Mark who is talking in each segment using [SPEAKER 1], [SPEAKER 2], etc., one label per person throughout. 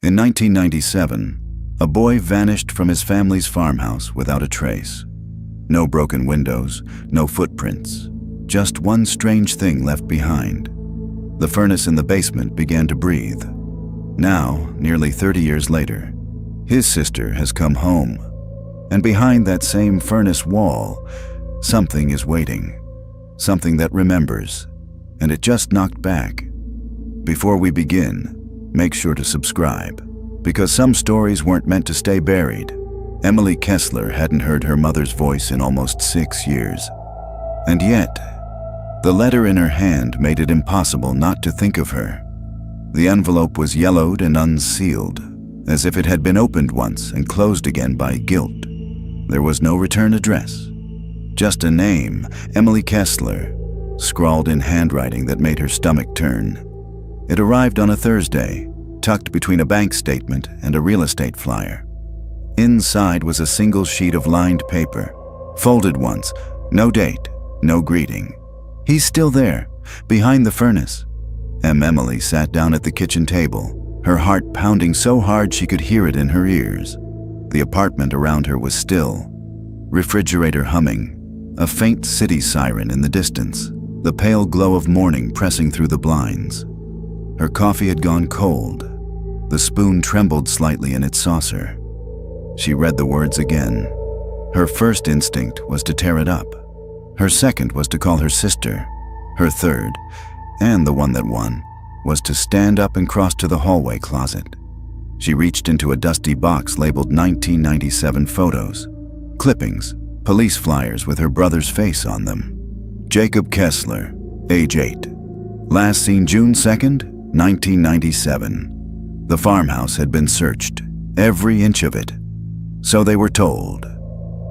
[SPEAKER 1] In 1997, a boy vanished from his family's farmhouse without a trace. No broken windows, no footprints, just one strange thing left behind. The furnace in the basement began to breathe. Now, nearly 30 years later, his sister has come home. And behind that same furnace wall, something is waiting. Something that remembers, and it just knocked back. Before we begin, make sure to subscribe, because some stories weren't meant to stay buried. Emily Kessler hadn't heard her mother's voice in almost 6 years. And yet, the letter in her hand made it impossible not to think of her. The envelope was yellowed and unsealed, as if it had been opened once and closed again by guilt. There was no return address, just a name, Emily Kessler, scrawled in handwriting that made her stomach turn. It arrived on a Thursday, tucked between a bank statement and a real estate flyer. Inside was a single sheet of lined paper, folded once, no date, no greeting. He's still there, behind the furnace. Emily sat down at the kitchen table, her heart pounding so hard she could hear it in her ears. The apartment around her was still, refrigerator humming, a faint city siren in the distance, the pale glow of morning pressing through the blinds. Her coffee had gone cold. The spoon trembled slightly in its saucer. She read the words again. Her first instinct was to tear it up. Her second was to call her sister. Her third, and the one that won, was to stand up and cross to the hallway closet. She reached into a dusty box labeled 1997 photos, clippings, police flyers with her brother's face on them. Jacob Kessler, age 8. Last seen June 2nd, 1997. The farmhouse had been searched, every inch of it. So they were told.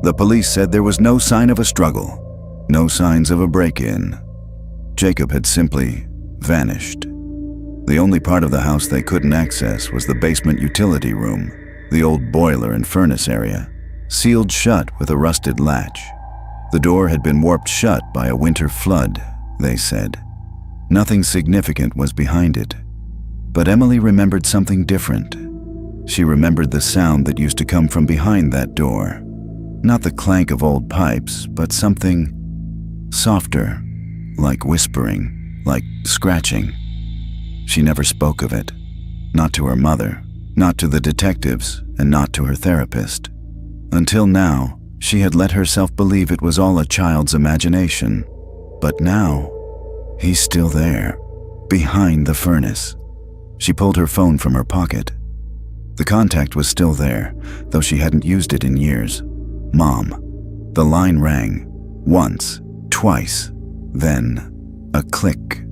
[SPEAKER 1] The police said there was no sign of a struggle, no signs of a break-in. Jacob had simply vanished. The only part of the house they couldn't access was the basement utility room, the old boiler and furnace area, sealed shut with a rusted latch. The door had been warped shut by a winter flood, they said. Nothing significant was behind it. But Emily remembered something different. She remembered the sound that used to come from behind that door. Not the clank of old pipes, but something softer, like whispering, like scratching. She never spoke of it. Not to her mother, not to the detectives, and not to her therapist. Until now, she had let herself believe it was all a child's imagination. But now, he's still there, behind the furnace. She pulled her phone from her pocket. The contact was still there, though she hadn't used it in years. Mom. The line rang. Once, twice, then a click.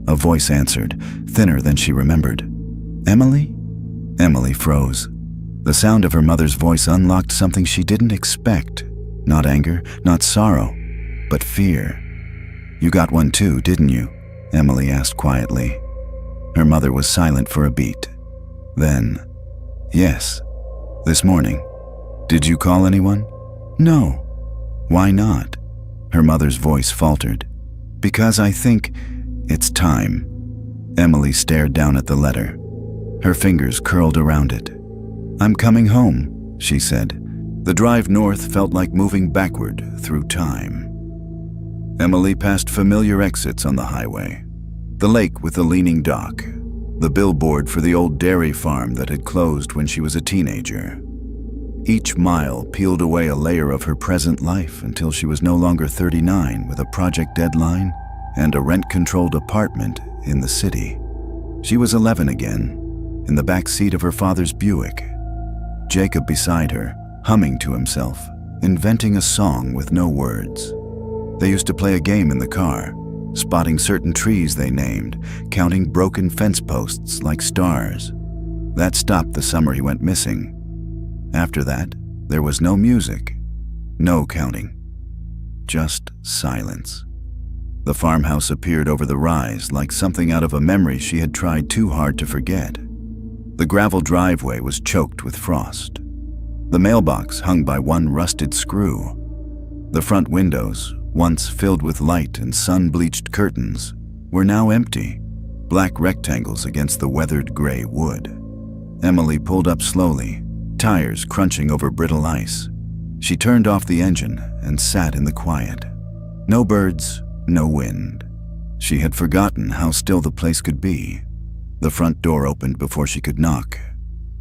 [SPEAKER 1] A voice answered, thinner than she remembered. Emily? Emily froze. The sound of her mother's voice unlocked something she didn't expect. Not anger, not sorrow, but fear. You got one too, didn't you? Emily asked quietly. Her mother was silent for a beat. Then, yes, this morning. Did you call anyone? No. Why not? Her mother's voice faltered. Because I think it's time. Emily stared down at the letter. Her fingers curled around it. I'm coming home, she said. The drive north felt like moving backward through time. Emily passed familiar exits on the highway. The lake with the leaning dock. The billboard for the old dairy farm that had closed when she was a teenager. Each mile peeled away a layer of her present life until she was no longer 39 with a project deadline and a rent-controlled apartment in the city. She was 11 again, in the back seat of her father's Buick. Jacob beside her, humming to himself, inventing a song with no words. They used to play a game in the car, spotting certain trees they named, counting broken fence posts like stars. That stopped the summer he went missing. After that, there was no music, no counting, just silence. The farmhouse appeared over the rise like something out of a memory she had tried too hard to forget. The gravel driveway was choked with frost. The mailbox hung by one rusted screw. The front windows, once filled with light and sun-bleached curtains, were now empty, black rectangles against the weathered gray wood. Emily pulled up slowly, tires crunching over brittle ice. She turned off the engine and sat in the quiet. No birds, no wind. She had forgotten how still the place could be. The front door opened before she could knock.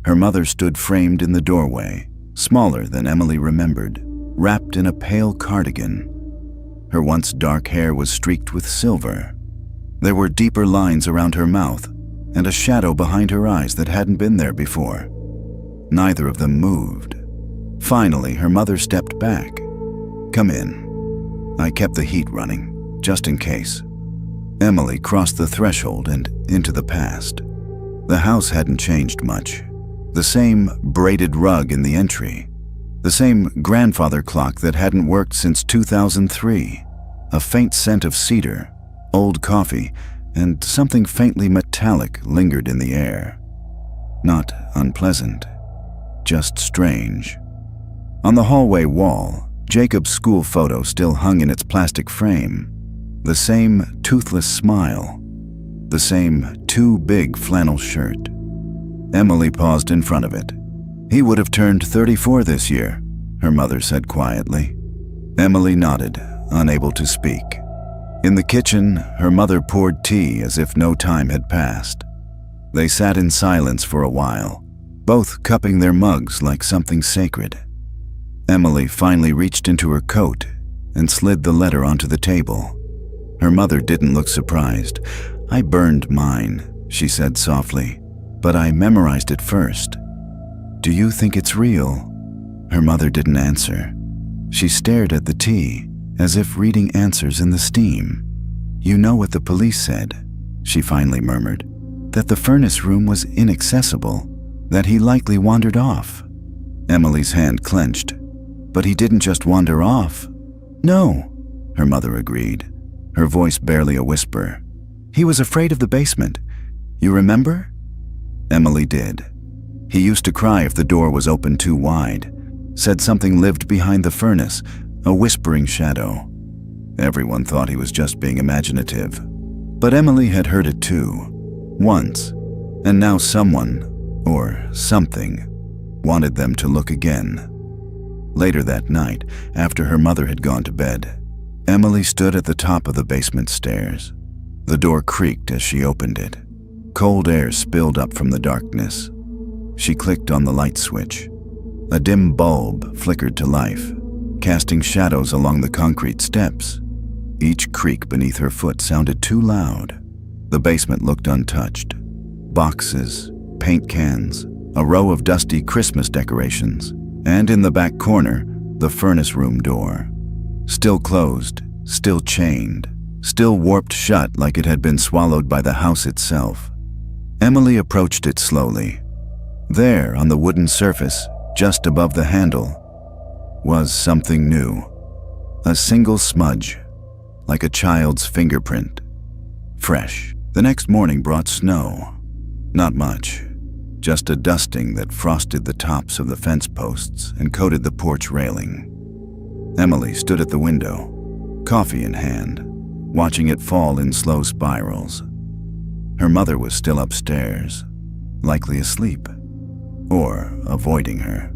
[SPEAKER 1] Her mother stood framed in the doorway, smaller than Emily remembered, wrapped in a pale cardigan. Her once dark hair was streaked with silver. There were deeper lines around her mouth and a shadow behind her eyes that hadn't been there before. Neither of them moved. Finally, her mother stepped back. "Come in. I kept the heat running, just in case." Emily crossed the threshold and into the past. The house hadn't changed much. The same braided rug in the entry. The same grandfather clock that hadn't worked since 2003. A faint scent of cedar, old coffee, and something faintly metallic lingered in the air. Not unpleasant, just strange. On the hallway wall, Jacob's school photo still hung in its plastic frame. The same toothless smile. The same too big flannel shirt. Emily paused in front of it. "He would have turned 34 this year," her mother said quietly. Emily nodded, unable to speak. In the kitchen, her mother poured tea as if no time had passed. They sat in silence for a while, both cupping their mugs like something sacred. Emily finally reached into her coat and slid the letter onto the table. Her mother didn't look surprised. "I burned mine," she said softly, "but I memorized it first." "Do you think it's real?" Her mother didn't answer. She stared at the tea, as if reading answers in the steam. "You know what the police said," she finally murmured, "that the furnace room was inaccessible, that he likely wandered off." Emily's hand clenched. "But he didn't just wander off." "No," her mother agreed, her voice barely a whisper. "He was afraid of the basement. You remember?" Emily did. He used to cry if the door was opened too wide, said something lived behind the furnace, a whispering shadow. Everyone thought he was just being imaginative. But Emily had heard it too, once, and now someone, or something, wanted them to look again. Later that night, after her mother had gone to bed, Emily stood at the top of the basement stairs. The door creaked as she opened it. Cold air spilled up from the darkness. She clicked on the light switch. A dim bulb flickered to life, casting shadows along the concrete steps. Each creak beneath her foot sounded too loud. The basement looked untouched. Boxes, paint cans, a row of dusty Christmas decorations, and in the back corner, the furnace room door. Still closed, still chained, still warped shut like it had been swallowed by the house itself. Emily approached it slowly. There, on the wooden surface, just above the handle, was something new. A single smudge, like a child's fingerprint. Fresh. The next morning brought snow. Not much. Just a dusting that frosted the tops of the fence posts and coated the porch railing. Emily stood at the window, coffee in hand, watching it fall in slow spirals. Her mother was still upstairs, likely asleep, or avoiding her.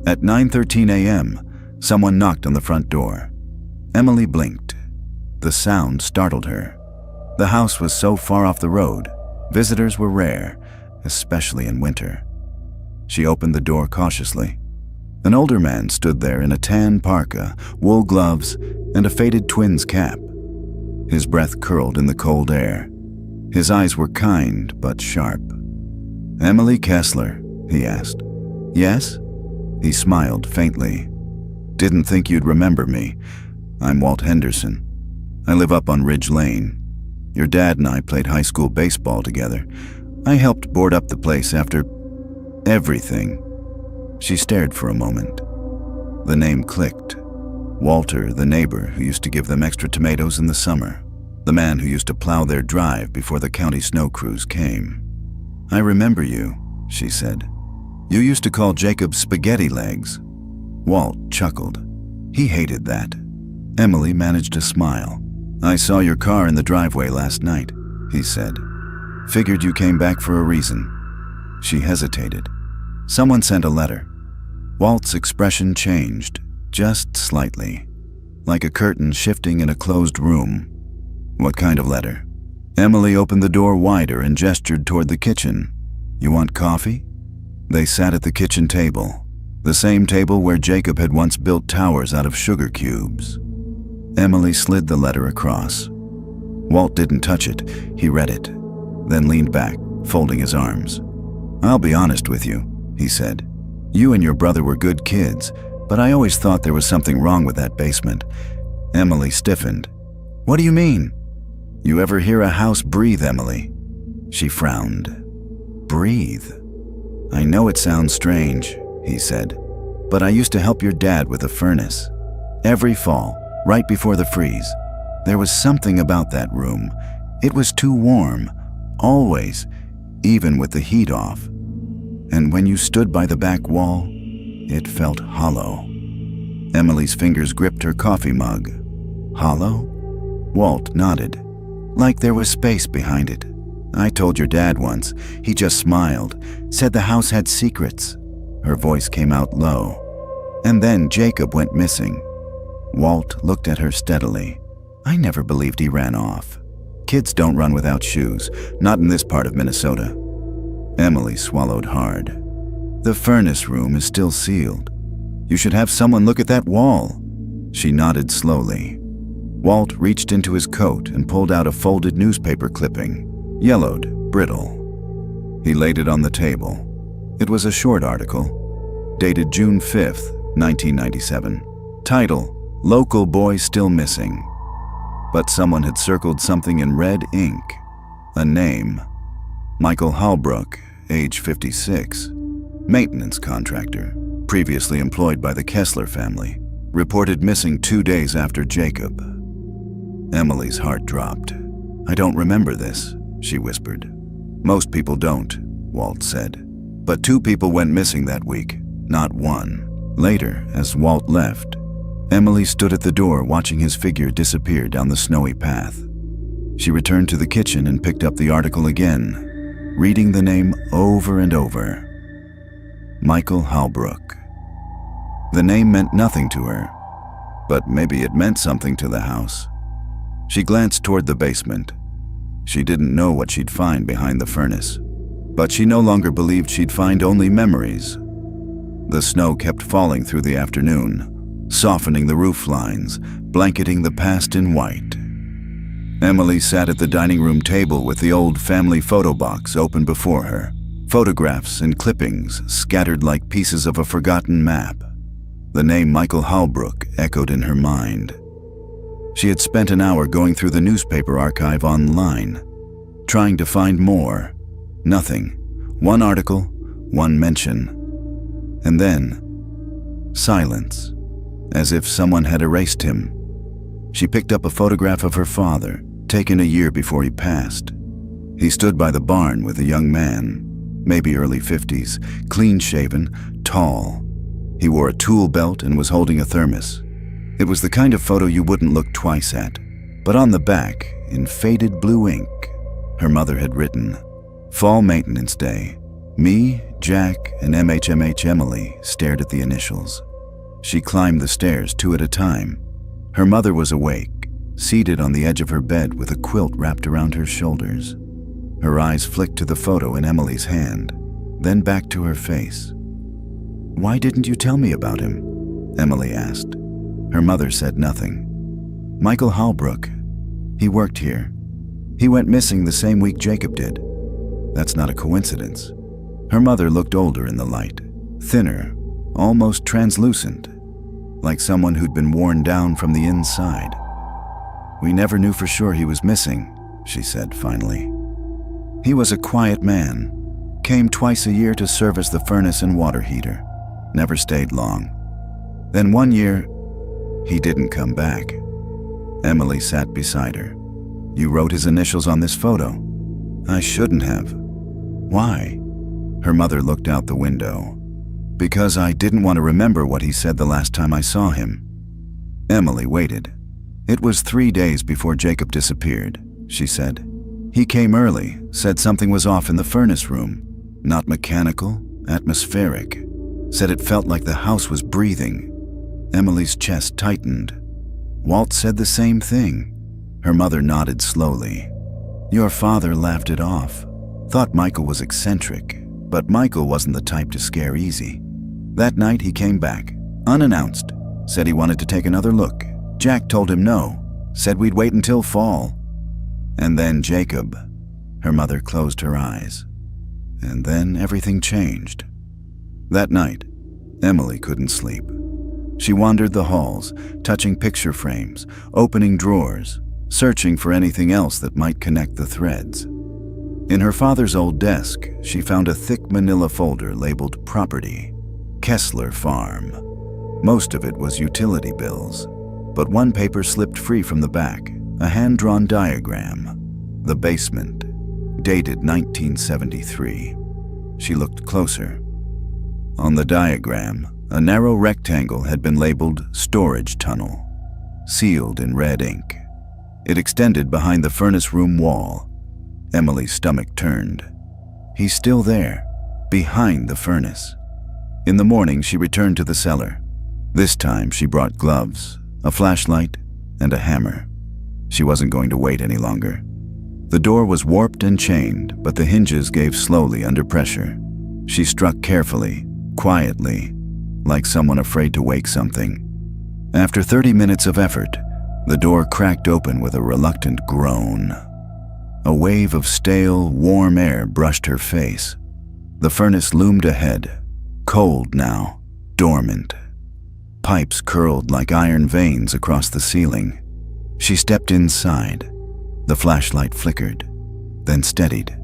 [SPEAKER 1] At 9:13 a.m., someone knocked on the front door. Emily blinked. The sound startled her. The house was so far off the road, visitors were rare, especially in winter. She opened the door cautiously. An older man stood there in a tan parka, wool gloves, and a faded twins cap. His breath curled in the cold air. His eyes were kind but sharp. "Emily Kessler?" he asked. "Yes?" He smiled faintly. "Didn't think you'd remember me. I'm Walt Henderson. I live up on Ridge Lane. Your dad and I played high school baseball together. I helped board up the place after everything." She stared for a moment. The name clicked. Walter, the neighbor who used to give them extra tomatoes in the summer. The man who used to plow their drive before the county snow crews came. "I remember you," she said. "You used to call Jacob spaghetti legs." Walt chuckled. He hated that. Emily managed a smile. "I saw your car in the driveway last night," he said. "Figured you came back for a reason." She hesitated. Someone sent a letter. Walt's expression changed, just slightly, like a curtain shifting in a closed room. What kind of letter? Emily opened the door wider and gestured toward the kitchen. You want coffee? They sat at the kitchen table, the same table where Jacob had once built towers out of sugar cubes. Emily slid the letter across. Walt didn't touch it. He read it, then leaned back, folding his arms. I'll be honest with you, he said. You and your brother were good kids, but I always thought there was something wrong with that basement. Emily stiffened. What do you mean? You ever hear a house breathe, Emily? She frowned. Breathe? I know it sounds strange, he said, but I used to help your dad with a furnace. Every fall, right before the freeze. There was something about that room. It was too warm, always, even with the heat off. And when you stood by the back wall, it felt hollow. Emily's fingers gripped her coffee mug. Hollow? Walt nodded, like there was space behind it. I told your dad once. He just smiled, said the house had secrets. Her voice came out low. And then Jacob went missing. Walt looked at her steadily. I never believed he ran off. Kids don't run without shoes, not in this part of Minnesota. Emily swallowed hard. The furnace room is still sealed. You should have someone look at that wall. She nodded slowly. Walt reached into his coat and pulled out a folded newspaper clipping, yellowed, brittle. He laid it on the table. It was a short article, dated June 5th, 1997. Title, Local Boy Still Missing. But someone had circled something in red ink. A name. Michael Halbrook, age 56. Maintenance contractor, previously employed by the Kessler family. Reported missing 2 days after Jacob. Emily's heart dropped. I don't remember this, she whispered. Most people don't, Walt said. But 2 people went missing that week, not 1. Later, as Walt left, Emily stood at the door watching his figure disappear down the snowy path. She returned to the kitchen and picked up the article again, reading the name over and over. Michael Halbrook. The name meant nothing to her, but maybe it meant something to the house. She glanced toward the basement. She didn't know what she'd find behind the furnace, but she no longer believed she'd find only memories. The snow kept falling through the afternoon, softening the roof lines, blanketing the past in white. Emily sat at the dining room table with the old family photo box open before her, photographs and clippings scattered like pieces of a forgotten map. The name Michael Halbrook echoed in her mind. She had spent an hour going through the newspaper archive online, trying to find more. Nothing. One article, one mention. And then, silence, as if someone had erased him. She picked up a photograph of her father, taken a year before he passed. He stood by the barn with a young man, maybe early 50s, clean-shaven, tall. He wore a tool belt and was holding a thermos. It was the kind of photo you wouldn't look twice at. But on the back, in faded blue ink, her mother had written, Fall Maintenance Day. Me, Jack, and MHMH Emily stared at the initials. She climbed the stairs 2 at a time. Her mother was awake, seated on the edge of her bed with a quilt wrapped around her shoulders. Her eyes flicked to the photo in Emily's hand, then back to her face. Why didn't you tell me about him? Emily asked. Her mother said nothing. Michael Halbrook. He worked here. He went missing the same week Jacob did. That's not a coincidence. Her mother looked older in the light, thinner, almost translucent, like someone who'd been worn down from the inside. We never knew for sure he was missing, she said finally. He was a quiet man, came twice a year to service the furnace and water heater, never stayed long. Then one year, he didn't come back. Emily sat beside her. You wrote his initials on this photo. I shouldn't have. Why? Her mother looked out the window. Because I didn't want to remember what he said the last time I saw him. Emily waited. It was 3 days before Jacob disappeared, she said. He came early, said something was off in the furnace room. Not mechanical, atmospheric. Said it felt like the house was breathing. Emily's chest tightened. Walt said the same thing. Her mother nodded slowly. Your father laughed it off. Thought Michael was eccentric, but Michael wasn't the type to scare easy. That night he came back, unannounced. Said he wanted to take another look. Jack told him no. Said we'd wait until fall. And then Jacob. Her mother closed her eyes. And then everything changed. That night, Emily couldn't sleep. She wandered the halls, touching picture frames, opening drawers, searching for anything else that might connect the threads. In her father's old desk, she found a thick manila folder labeled Property, Kessler Farm. Most of it was utility bills, but one paper slipped free from the back, a hand-drawn diagram. The basement, dated 1973. She looked closer. On the diagram, a narrow rectangle had been labeled Storage Tunnel, sealed in red ink. It extended behind the furnace room wall. Emily's stomach turned. He's still there, behind the furnace. In the morning, she returned to the cellar. This time, she brought gloves, a flashlight, and a hammer. She wasn't going to wait any longer. The door was warped and chained, but the hinges gave slowly under pressure. She struck carefully, quietly, like someone afraid to wake something. After 30 minutes of effort, the door cracked open with a reluctant groan. A wave of stale, warm air brushed her face. The furnace loomed ahead, cold now, dormant. Pipes curled like iron veins across the ceiling. She stepped inside. The flashlight flickered, then steadied.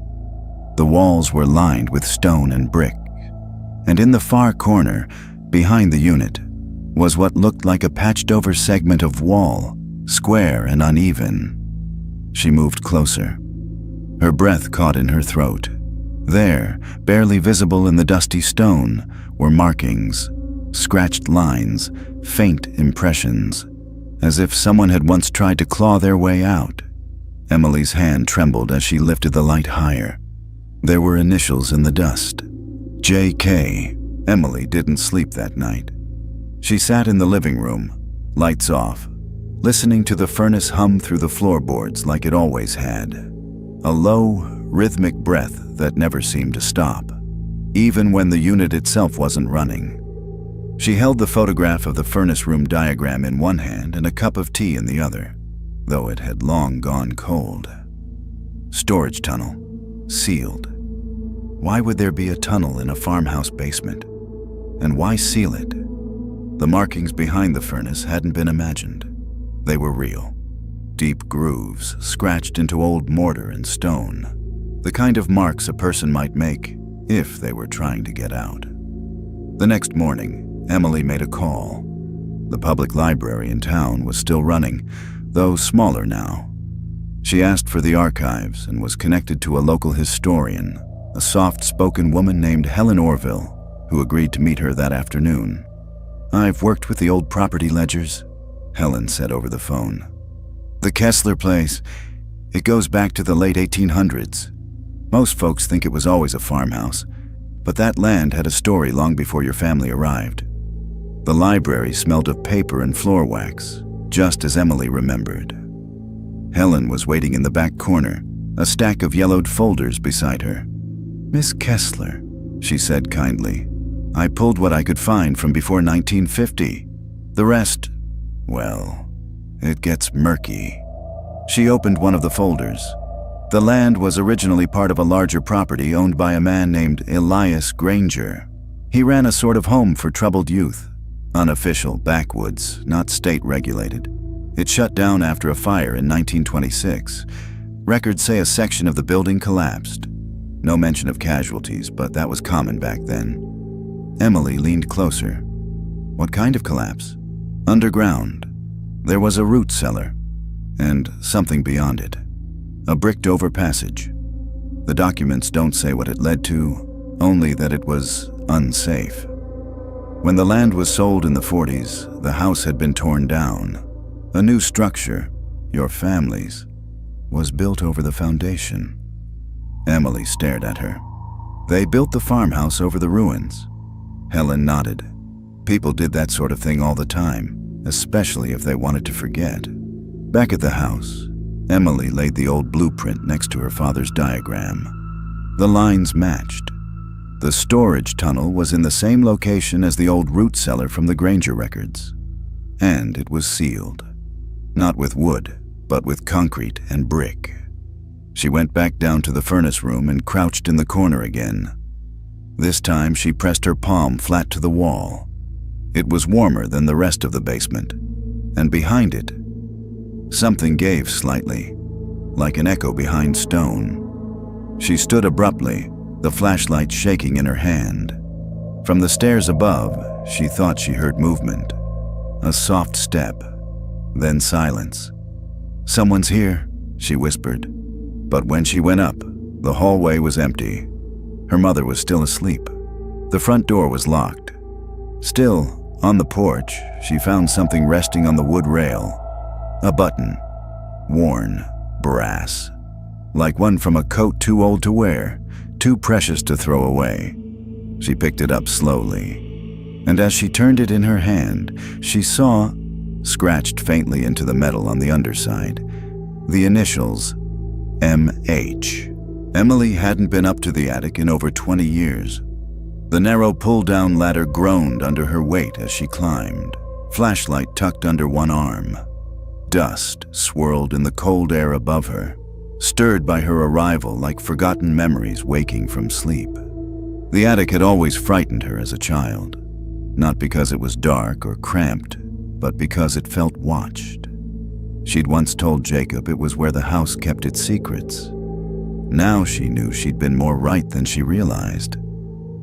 [SPEAKER 1] The walls were lined with stone and brick, and in the far corner, behind the unit, was what looked like a patched-over segment of wall, square and uneven. She moved closer. Her breath caught in her throat. There, barely visible in the dusty stone, were markings, scratched lines, faint impressions, as if someone had once tried to claw their way out. Emily's hand trembled as she lifted the light higher. There were initials in the dust. J.K. Emily didn't sleep that night. She sat in the living room, lights off, listening to the furnace hum through the floorboards like it always had. A low, rhythmic breath that never seemed to stop, even when the unit itself wasn't running. She held the photograph of the furnace room diagram in one hand and a cup of tea in the other, though it had long gone cold. Storage tunnel, sealed. Why would there be a tunnel in a farmhouse basement? And why seal it? The markings behind the furnace hadn't been imagined. They were real. Deep grooves scratched into old mortar and stone. The kind of marks a person might make if they were trying to get out. The next morning, Emily made a call. The public library in town was still running, though smaller now. She asked for the archives and was connected to a local historian, a soft-spoken woman named Helen Orville, who agreed to meet her that afternoon. I've worked with the old property ledgers, Helen said over the phone. The Kessler place, it goes back to the late 1800s. Most folks think it was always a farmhouse, but that land had a story long before your family arrived. The library smelled of paper and floor wax, just as Emily remembered. Helen was waiting in the back corner, a stack of yellowed folders beside her. Miss Kessler, she said kindly, I pulled what I could find from before 1950. The rest, well, it gets murky. She opened one of the folders. The land was originally part of a larger property owned by a man named Elias Granger. He ran a sort of home for troubled youth, unofficial, backwoods, not state-regulated. It shut down after a fire in 1926. Records say a section of the building collapsed. No mention of casualties, but that was common back then. Emily leaned closer. What kind of collapse? Underground. There was a root cellar, and something beyond it. A bricked-over passage. The documents don't say what it led to, only that it was unsafe. When the land was sold in the 40s, the house had been torn down. A new structure, your family's, was built over the foundation. Emily stared at her. They built the farmhouse over the ruins. Helen nodded. People did that sort of thing all the time, especially if they wanted to forget. Back at the house, Emily laid the old blueprint next to her father's diagram. The lines matched. The storage tunnel was in the same location as the old root cellar from the Granger records. And it was sealed. Not with wood, but with concrete and brick. She went back down to the furnace room and crouched in the corner again. This time she pressed her palm flat to the wall. It was warmer than the rest of the basement, and behind it, something gave slightly, like an echo behind stone. She stood abruptly, the flashlight shaking in her hand. From the stairs above, she thought she heard movement. A soft step, then silence. "Someone's here," she whispered. But when she went up, the hallway was empty. Her mother was still asleep. The front door was locked. Still, on the porch, she found something resting on the wood rail. A button, worn, brass, like one from a coat too old to wear, too precious to throw away. She picked it up slowly, and as she turned it in her hand, she saw, scratched faintly into the metal on the underside, the initials M.H. Emily hadn't been up to the attic in over 20 years. The narrow pull-down ladder groaned under her weight as she climbed, flashlight tucked under one arm. Dust swirled in the cold air above her, stirred by her arrival like forgotten memories waking from sleep. The attic had always frightened her as a child, not because it was dark or cramped, but because it felt watched. She'd once told Jacob it was where the house kept its secrets. Now she knew she'd been more right than she realized.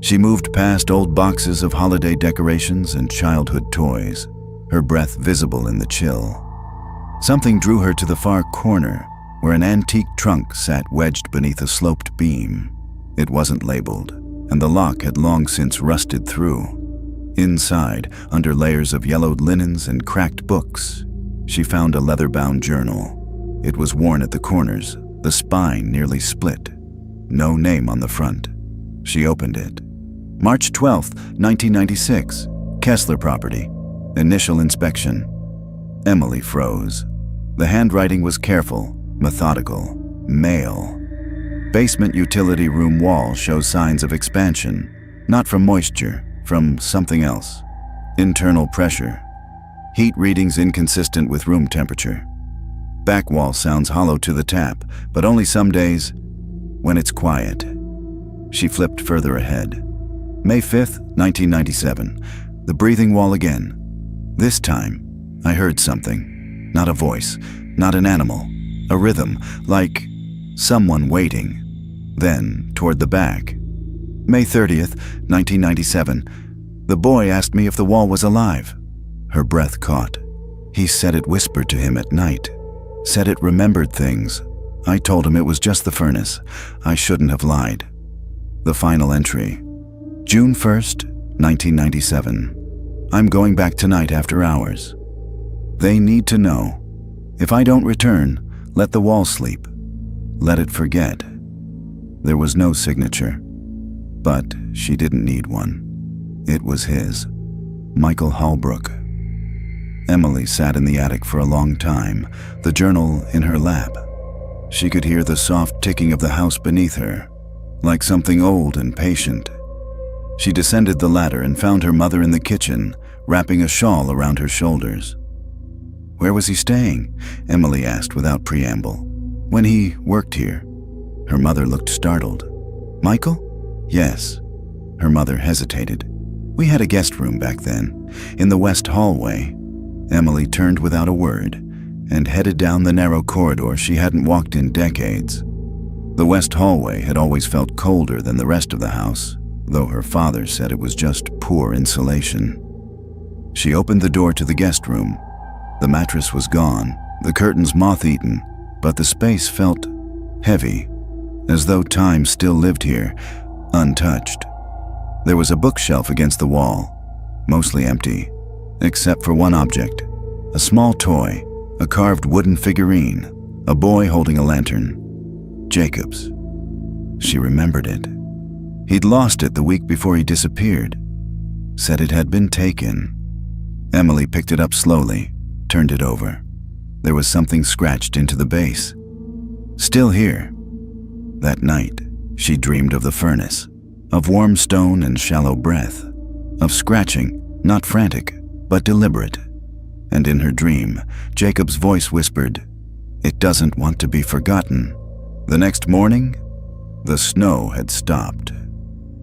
[SPEAKER 1] She moved past old boxes of holiday decorations and childhood toys, her breath visible in the chill. Something drew her to the far corner, where an antique trunk sat wedged beneath a sloped beam. It wasn't labeled, and the lock had long since rusted through. Inside, under layers of yellowed linens and cracked books, she found a leather-bound journal. It was worn at the corners, the spine nearly split. No name on the front. She opened it. March 12th, 1996, Kessler property. Initial inspection. Emily froze. The handwriting was careful, methodical, male. Basement utility room wall shows signs of expansion, not from moisture, from something else. Internal pressure. Heat readings inconsistent with room temperature. Back wall sounds hollow to the tap, but only some days when it's quiet. She flipped further ahead. May 5th, 1997. The breathing wall again. This time, I heard something. Not a voice, not an animal. A rhythm, like someone waiting. Then, toward the back. May 30th, 1997. The boy asked me if the wall was alive. Her breath caught. He said it whispered to him at night. Said it remembered things. I told him it was just the furnace. I shouldn't have lied. The final entry. June 1st, 1997. I'm going back tonight after hours. They need to know. If I don't return, let the wall sleep. Let it forget. There was no signature. But she didn't need one. It was his. Michael Hallbrook. Emily sat in the attic for a long time, the journal in her lap. She could hear the soft ticking of the house beneath her, like something old and patient. She descended the ladder and found her mother in the kitchen, wrapping a shawl around her shoulders. Where was he staying? Emily asked without preamble. When he worked here. Her mother looked startled. Michael? Yes. Her mother hesitated. We had a guest room back then, in the west hallway. Emily turned without a word and headed down the narrow corridor she hadn't walked in decades. The west hallway had always felt colder than the rest of the house, though her father said it was just poor insulation. She opened the door to the guest room. The mattress was gone, the curtains moth-eaten, but the space felt heavy, as though time still lived here, untouched. There was a bookshelf against the wall, mostly empty, except for one object, a small toy, a carved wooden figurine, a boy holding a lantern. Jacob's. She remembered it. He'd lost it the week before he disappeared. Said it had been taken. Emily picked it up slowly, turned it over. There was something scratched into the base. Still here. That night, she dreamed of the furnace, of warm stone and shallow breath, of scratching, not frantic, but deliberate. And in her dream, Jacob's voice whispered, "It doesn't want to be forgotten." The next morning, the snow had stopped.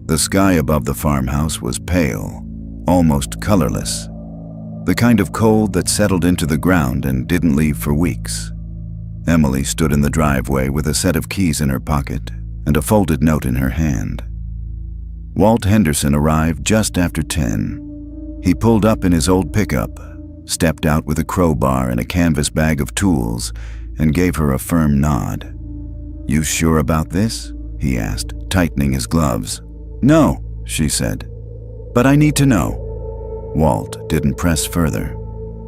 [SPEAKER 1] The sky above the farmhouse was pale, almost colorless. The kind of cold that settled into the ground and didn't leave for weeks. Emily stood in the driveway with a set of keys in her pocket and a folded note in her hand. Walt Henderson arrived just after 10. He pulled up in his old pickup, stepped out with a crowbar and a canvas bag of tools, and gave her a firm nod. "You sure about this?" he asked, tightening his gloves. "No," she said, "but I need to know." Walt didn't press further.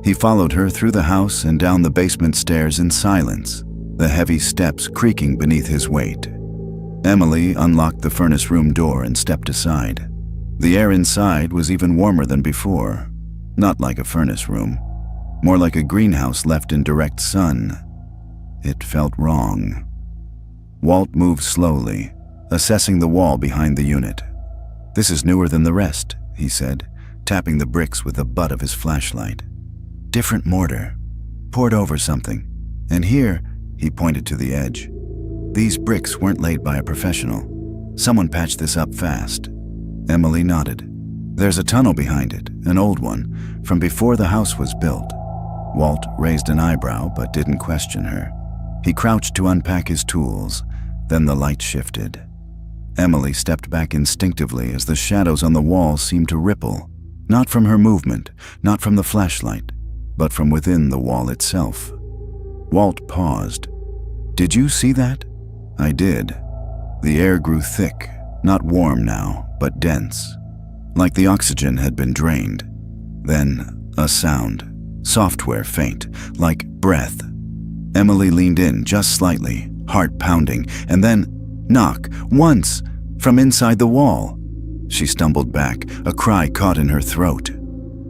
[SPEAKER 1] He followed her through the house and down the basement stairs in silence, the heavy steps creaking beneath his weight. Emily unlocked the furnace room door and stepped aside. The air inside was even warmer than before, not like a furnace room, more like a greenhouse left in direct sun. It felt wrong. Walt moved slowly, assessing the wall behind the unit. "This is newer than the rest," he said, tapping the bricks with the butt of his flashlight. "Different mortar, poured over something. And here," he pointed to the edge, "these bricks weren't laid by a professional. Someone patched this up fast." Emily nodded. "There's a tunnel behind it, an old one, from before the house was built." Walt raised an eyebrow but didn't question her. He crouched to unpack his tools. Then the light shifted. Emily stepped back instinctively as the shadows on the wall seemed to ripple, not from her movement, not from the flashlight, but from within the wall itself. Walt paused. "Did you see that?" "I did." The air grew thick, not warm now, but dense, like the oxygen had been drained. Then a sound, software faint, like breath. Emily leaned in just slightly, heart pounding, and then knock, once, from inside the wall. She stumbled back, a cry caught in her throat.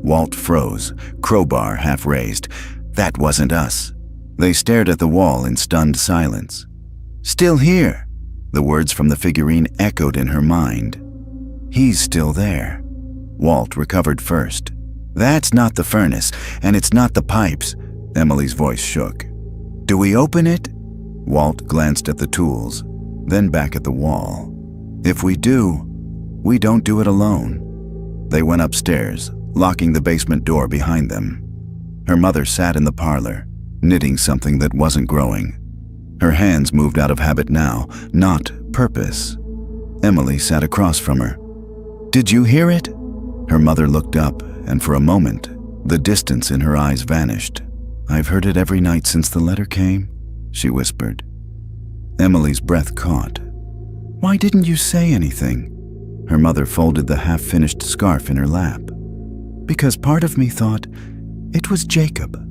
[SPEAKER 1] Walt froze, crowbar half raised. "That wasn't us." They stared at the wall in stunned silence. "Still here," the words from the figurine echoed in her mind. "He's still there." Walt recovered first. "That's not the furnace, and it's not the pipes." Emily's voice shook. "Do we open it?" Walt glanced at the tools, then back at the wall. "If we do, we don't do it alone." They went upstairs, locking the basement door behind them. Her mother sat in the parlor, knitting something that wasn't growing. Her hands moved out of habit now, not purpose. Emily sat across from her. "Did you hear it?" Her mother looked up, and for a moment, the distance in her eyes vanished. "I've heard it every night since the letter came," she whispered. Emily's breath caught. "Why didn't you say anything?" Her mother folded the half-finished scarf in her lap. "Because part of me thought it was Jacob."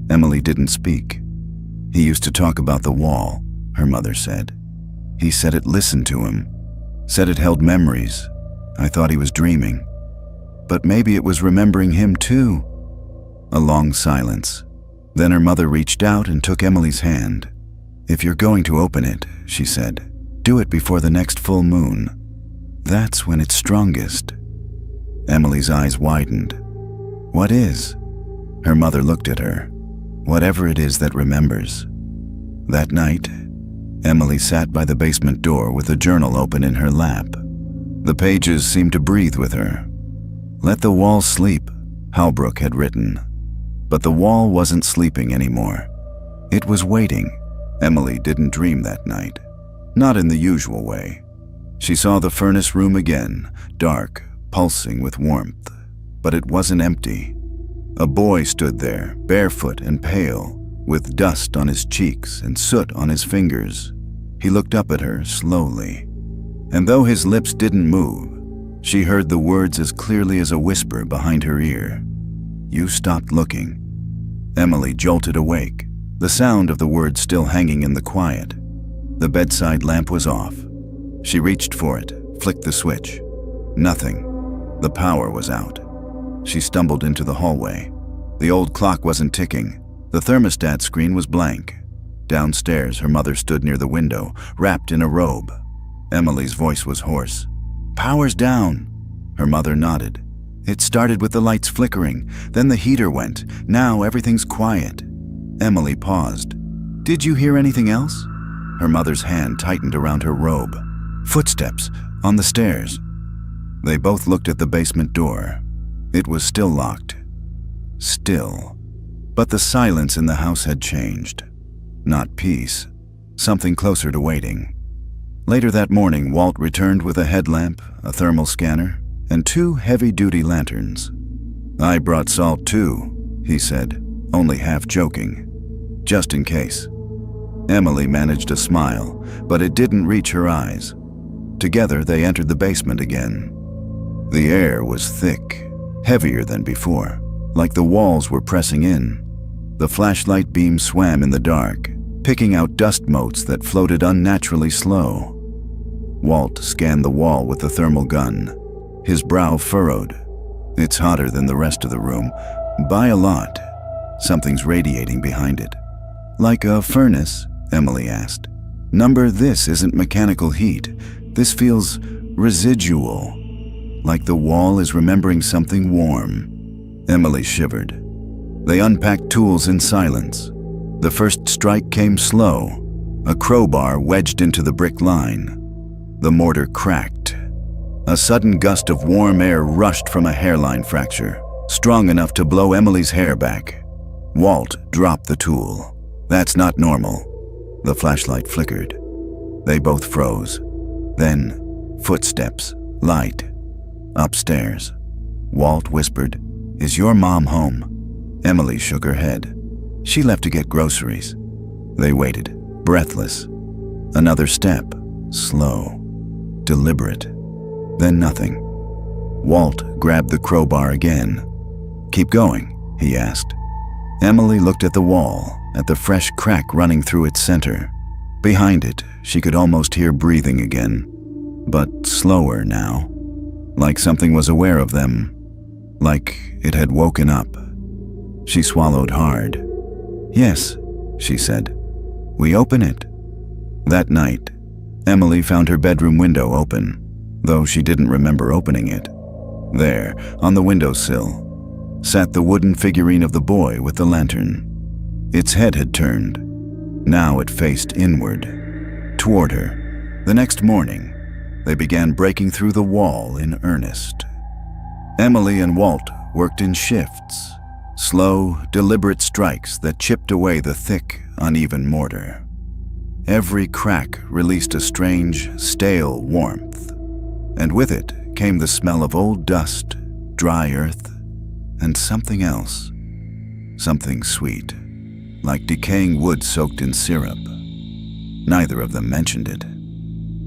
[SPEAKER 1] Emily didn't speak. "He used to talk about the wall," her mother said. "He said it listened to him, said it held memories. I thought he was dreaming. But maybe it was remembering him too." A long silence. Then her mother reached out and took Emily's hand. "If you're going to open it," she said, "do it before the next full moon. That's when it's strongest." Emily's eyes widened. "What is?" Her mother looked at her. "Whatever it is that remembers." That night, Emily sat by the basement door with a journal open in her lap. The pages seemed to breathe with her. "Let the wall sleep," Halbrook had written. But the wall wasn't sleeping anymore. It was waiting. Emily didn't dream that night. Not in the usual way. She saw the furnace room again, dark, pulsing with warmth. But it wasn't empty. A boy stood there, barefoot and pale, with dust on his cheeks and soot on his fingers. He looked up at her slowly. And though his lips didn't move, she heard the words as clearly as a whisper behind her ear. "You stopped looking." Emily jolted awake, the sound of the words still hanging in the quiet. The bedside lamp was off. She reached for it, flicked the switch. Nothing. The power was out. She stumbled into the hallway. The old clock wasn't ticking. The thermostat screen was blank. Downstairs, her mother stood near the window, wrapped in a robe. Emily's voice was hoarse. "Power's down." Her mother nodded. "It started with the lights flickering, then the heater went. Now everything's quiet." Emily paused. "Did you hear anything else?" Her mother's hand tightened around her robe. Footsteps on the stairs. They both looked at the basement door. It was still locked. Still. But the silence in the house had changed. Not peace. Something closer to waiting. Later that morning, Walt returned with a headlamp, a thermal scanner, and 2 heavy-duty lanterns. "I brought salt too," he said, only half joking. "Just in case." Emily managed a smile, but it didn't reach her eyes. Together, they entered the basement again. The air was thick, heavier than before, like the walls were pressing in. The flashlight beam swam in the dark, picking out dust motes that floated unnaturally slow. Walt scanned the wall with the thermal gun. His brow furrowed. "It's hotter than the rest of the room, by a lot. Something's radiating behind it." "Like a furnace?" Emily asked. "Number, this isn't mechanical heat. This feels residual. Like the wall is remembering something warm." Emily shivered. They unpacked tools in silence. The first strike came slow, a crowbar wedged into the brick line. The mortar cracked. A sudden gust of warm air rushed from a hairline fracture, strong enough to blow Emily's hair back. Walt dropped the tool. "That's not normal." The flashlight flickered. They both froze. Then, footsteps, light. Upstairs. Walt whispered, "Is your mom home?" Emily shook her head. "She left to get groceries." They waited, breathless. Another step, slow, deliberate. Then nothing. Walt grabbed the crowbar again. "Keep going," he asked. Emily looked at the wall, at the fresh crack running through its center. Behind it, she could almost hear breathing again, but slower now. Like something was aware of them. Like it had woken up. She swallowed hard. "Yes," she said. "We open it." That night, Emily found her bedroom window open, though she didn't remember opening it. There, on the windowsill, sat the wooden figurine of the boy with the lantern. Its head had turned. Now it faced inward, toward her. The next morning, they began breaking through the wall in earnest. Emily and Walt worked in shifts, slow, deliberate strikes that chipped away the thick, uneven mortar. Every crack released a strange, stale warmth, and with it came the smell of old dust, dry earth, and something else. Something sweet, like decaying wood soaked in syrup. Neither of them mentioned it.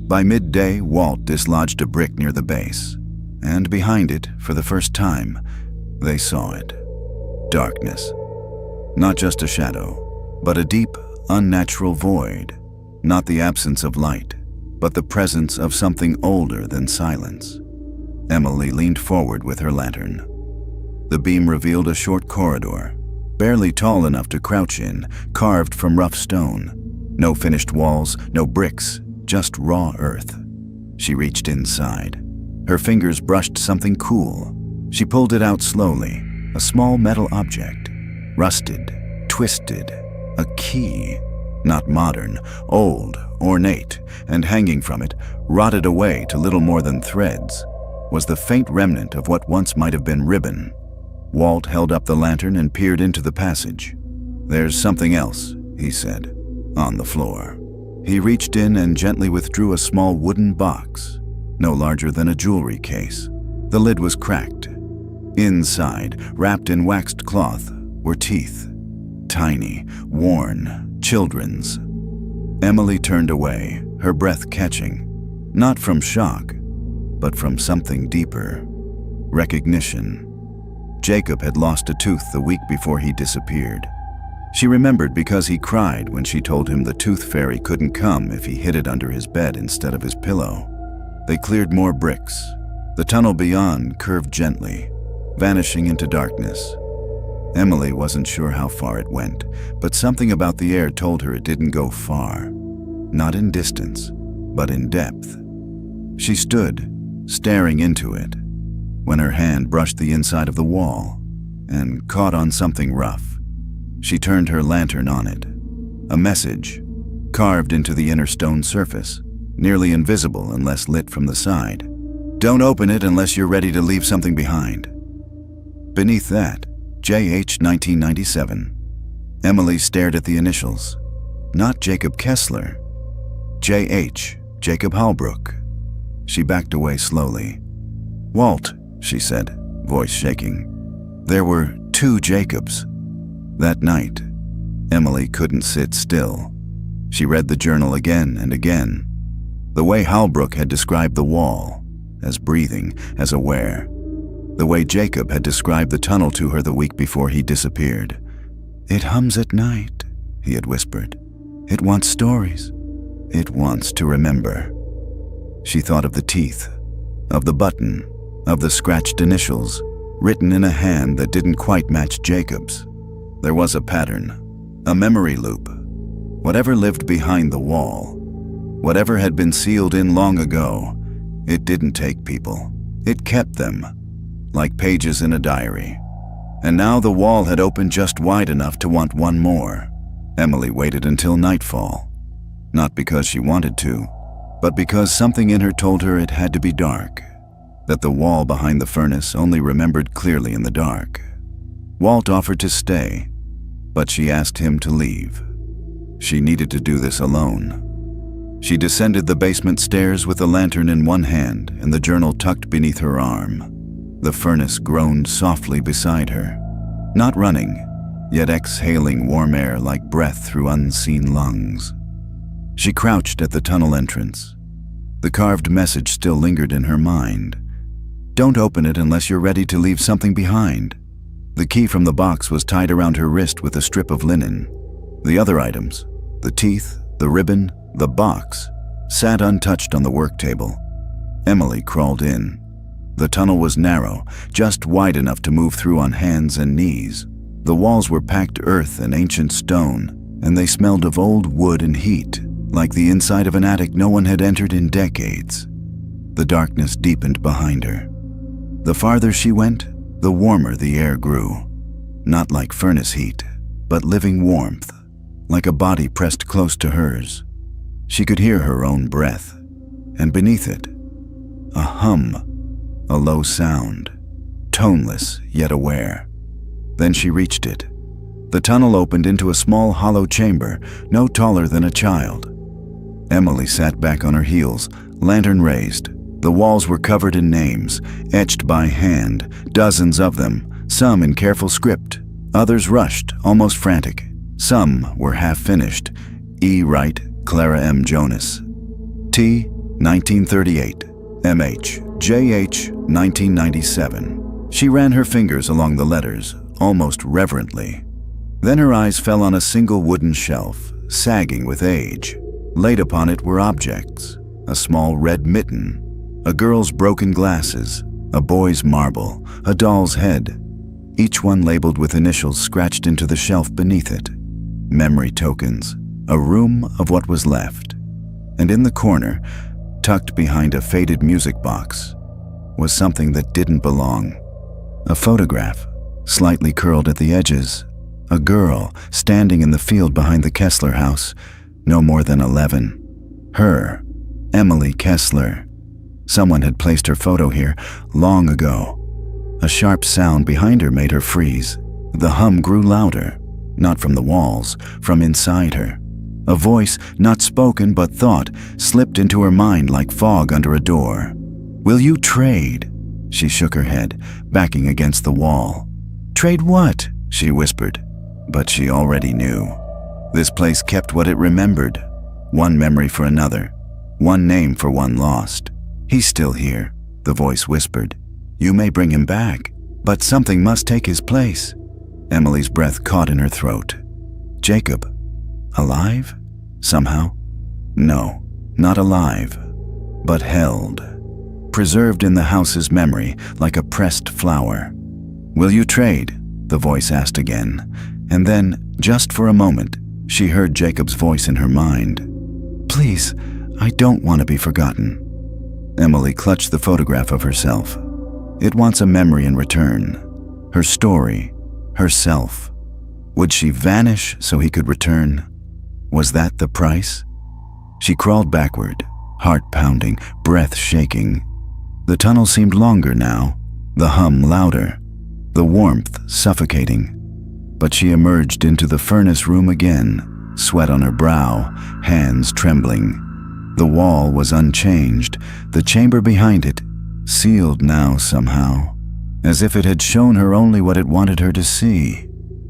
[SPEAKER 1] By midday, Walt dislodged a brick near the base, and behind it, for the first time, they saw it. Darkness. Not just a shadow, but a deep, unnatural void. Not the absence of light, but the presence of something older than silence. Emily leaned forward with her lantern. The beam revealed a short corridor, barely tall enough to crouch in, carved from rough stone. No finished walls, no bricks, just raw earth. She reached inside. Her fingers brushed something cool. She pulled it out slowly, a small metal object. Rusted, twisted, a key. Not modern, old, ornate, and hanging from it, rotted away to little more than threads, was the faint remnant of what once might have been ribbon. Walt held up the lantern and peered into the passage. "There's something else," he said, on the floor. He reached in and gently withdrew a small wooden box, no larger than a jewelry case. The lid was cracked. Inside, wrapped in waxed cloth, were teeth. Tiny, worn, children's. Emily turned away, her breath catching, not from shock, but from something deeper. Recognition. Jacob had lost a tooth the week before he disappeared. She remembered because he cried when she told him the tooth fairy couldn't come if he hid it under his bed instead of his pillow. They cleared more bricks. The tunnel beyond curved gently, vanishing into darkness. Emily wasn't sure how far it went, but something about the air told her it didn't go far. Not in distance, but in depth. She stood, staring into it, when her hand brushed the inside of the wall and caught on something rough. She turned her lantern on it. A message, carved into the inner stone surface, nearly invisible unless lit from the side. Don't open it unless you're ready to leave something behind. Beneath that, JH 1997. Emily stared at the initials. Not Jacob Kessler. JH, Jacob Halbrook. She backed away slowly. Walt, she said, voice shaking. There were 2 Jacobs. That night, Emily couldn't sit still. She read the journal again and again. The way Halbrook had described the wall, as breathing, as aware. The way Jacob had described the tunnel to her the week before he disappeared. It hums at night, he had whispered. It wants stories. It wants to remember. She thought of the teeth, of the button, of the scratched initials, written in a hand that didn't quite match Jacob's. There was a pattern, a memory loop. Whatever lived behind the wall, whatever had been sealed in long ago, it didn't take people. It kept them, like pages in a diary. And now the wall had opened just wide enough to want one more. Emily waited until nightfall. Not because she wanted to, but because something in her told her it had to be dark, that the wall behind the furnace only remembered clearly in the dark. Walt offered to stay, but she asked him to leave. She needed to do this alone. She descended the basement stairs with the lantern in one hand and the journal tucked beneath her arm. The furnace groaned softly beside her, not running, yet exhaling warm air like breath through unseen lungs. She crouched at the tunnel entrance. The carved message still lingered in her mind. Don't open it unless you're ready to leave something behind. The key from the box was tied around her wrist with a strip of linen. The other items, the teeth, the ribbon, the box, sat untouched on the work table. Emily crawled in. The tunnel was narrow, just wide enough to move through on hands and knees. The walls were packed earth and ancient stone, and they smelled of old wood and heat, like the inside of an attic no one had entered in decades. The darkness deepened behind her. The farther she went, the warmer the air grew. Not like furnace heat, but living warmth, like a body pressed close to hers. She could hear her own breath, and beneath it, a hum, a low sound, toneless yet aware. Then she reached it. The tunnel opened into a small hollow chamber, no taller than a child. Emily sat back on her heels, lantern raised. The walls were covered in names, etched by hand, dozens of them, some in careful script, others rushed, almost frantic. Some were half-finished. E. Wright, Clara M. Jonas. T. 1938. M.H. J.H. 1997. She ran her fingers along the letters, almost reverently. Then her eyes fell on a single wooden shelf, sagging with age. Laid upon it were objects: a small red mitten, a girl's broken glasses, a boy's marble, a doll's head, each one labeled with initials scratched into the shelf beneath it. Memory tokens, a room of what was left. And in the corner, tucked behind a faded music box, was something that didn't belong. A photograph, slightly curled at the edges. A girl standing in the field behind the Kessler house, no more than 11. Her, Emily Kessler. Someone had placed her photo here long ago. A sharp sound behind her made her freeze. The hum grew louder, not from the walls, from inside her. A voice, not spoken but thought, slipped into her mind like fog under a door. "Will you trade?" She shook her head, backing against the wall. "Trade what?" she whispered. But she already knew. This place kept what it remembered. One memory for another. One name for one lost. "He's still here," the voice whispered. "You may bring him back, but something must take his place." Emily's breath caught in her throat. Jacob. Alive? Somehow? No, not alive, but held. preserved in the house's memory like a pressed flower. "Will you trade?" the voice asked again, and then, just for a moment, she heard Jacob's voice in her mind. "Please, I don't want to be forgotten." Emily clutched the photograph of herself. It wants a memory in return. Her story, herself. Would she vanish so he could return? Was that the price? She crawled backward, heart pounding, breath shaking. The tunnel seemed longer now, the hum louder, the warmth suffocating. But she emerged into the furnace room again, sweat on her brow, hands trembling. The wall was unchanged, the chamber behind it, sealed now somehow, as if it had shown her only what it wanted her to see.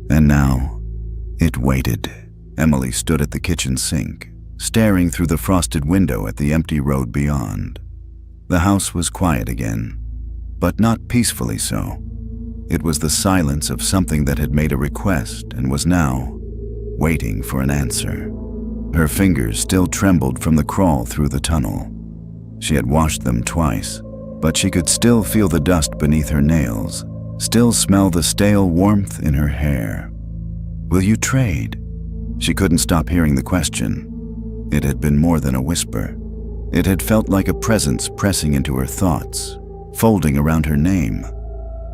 [SPEAKER 1] And now, it waited. Emily stood at the kitchen sink, staring through the frosted window at the empty road beyond. The house was quiet again, but not peacefully so. It was the silence of something that had made a request and was now waiting for an answer. Her fingers still trembled from the crawl through the tunnel. She had washed them twice, but she could still feel the dust beneath her nails, still smell the stale warmth in her hair. "Will you trade?" She couldn't stop hearing the question. It had been more than a whisper. It had felt like a presence pressing into her thoughts, folding around her name.